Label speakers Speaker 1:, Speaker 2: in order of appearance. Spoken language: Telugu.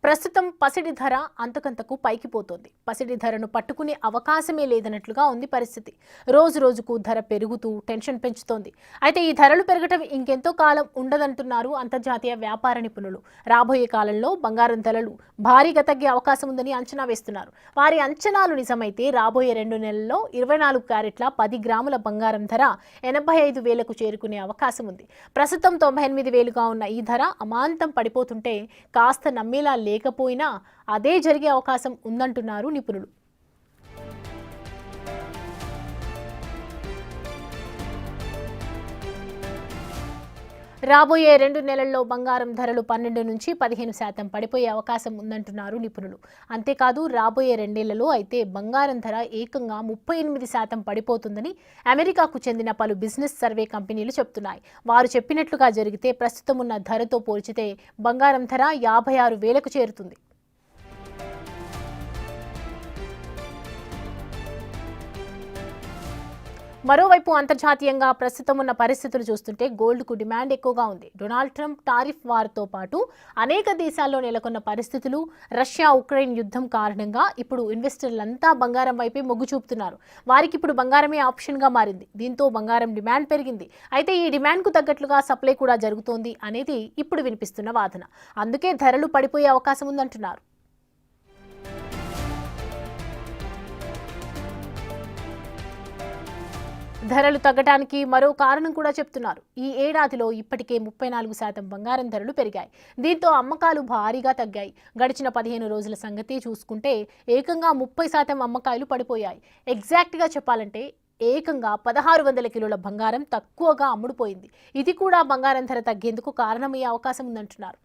Speaker 1: ప్రస్తుతం పసిడి ధర అంతకంతకు పైకి పోతోంది. పసిడి ధరను పట్టుకునే అవకాశమే లేదన్నట్లుగా ఉంది పరిస్థితి. రోజు రోజుకు ధర పెరుగుతూ టెన్షన్ పెంచుతోంది. అయితే ఈ ధరలు పెరగటం ఇంకెంతో కాలం ఉండదంటున్నారు అంతర్జాతీయ వ్యాపార నిపుణులు. రాబోయే కాలంలో బంగారం ధరలు భారీగా తగ్గే అవకాశం ఉందని అంచనా వేస్తున్నారు. వారి అంచనాలు నిజమైతే రాబోయే 2 నెలల్లో 24 క్యారెట్ల 10 గ్రాముల బంగారం ధర 85,000కు చేరుకునే అవకాశం ఉంది. ప్రస్తుతం 98,000గా ఉన్న ఈ ధర అమాంతం పడిపోతుంటే కాస్త నమ్మేలా లేకపోయినా అదే జరిగే అవకాశం ఉందంటున్నారు నిపుణులు. రాబోయే 2 నెలల్లో బంగారం ధరలు 12 నుంచి 15% పడిపోయే అవకాశం ఉందంటున్నారు నిపుణులు. అంతేకాదు రాబోయే 2 నెలల్లో అయితే బంగారం ధర ఏకంగా 38% పడిపోతుందని అమెరికాకు చెందిన పలు బిజినెస్ సర్వే కంపెనీలు చెప్తున్నాయి. వారు చెప్పినట్లుగా జరిగితే ప్రస్తుతం ఉన్న ధరతో పోల్చితే బంగారం ధర 56,000కు చేరుతుంది. మరోవైపు అంతర్జాతీయంగా ప్రస్తుతం ఉన్న పరిస్థితులు చూస్తుంటే గోల్డ్కు డిమాండ్ ఎక్కువగా ఉంది. డొనాల్డ్ ట్రంప్ టారిఫ్ వార్తో పాటు అనేక దేశాల్లో నెలకొన్న పరిస్థితులు, రష్యా ఉక్రెయిన్ యుద్ధం కారణంగా ఇప్పుడు ఇన్వెస్టర్లంతా బంగారం వైపే మొగ్గు చూపుతున్నారు. వారికి ఇప్పుడు బంగారమే ఆప్షన్గా మారింది. దీంతో బంగారం డిమాండ్ పెరిగింది. అయితే ఈ డిమాండ్కు తగ్గట్లుగా సప్లై కూడా జరుగుతోంది అనేది ఇప్పుడు వినిపిస్తున్న వాదన. అందుకే ధరలు పడిపోయే అవకాశం ఉందంటున్నారు. ధరలు తగ్గడానికి మరో కారణం కూడా చెప్తున్నారు. ఈ ఏడాదిలో ఇప్పటికే 34% బంగారం ధరలు పెరిగాయి. దీంతో అమ్మకాలు భారీగా తగ్గాయి. గడిచిన 15 రోజుల సంగతి చూసుకుంటే ఏకంగా 30% అమ్మకాలు పడిపోయాయి. ఎగ్జాక్ట్గా చెప్పాలంటే ఏకంగా 1600 కిలోల బంగారం తక్కువగా అమ్ముడుపోయింది. ఇది కూడా బంగారం ధర తగ్గేందుకు కారణమయ్యే అవకాశం ఉందంటున్నారు.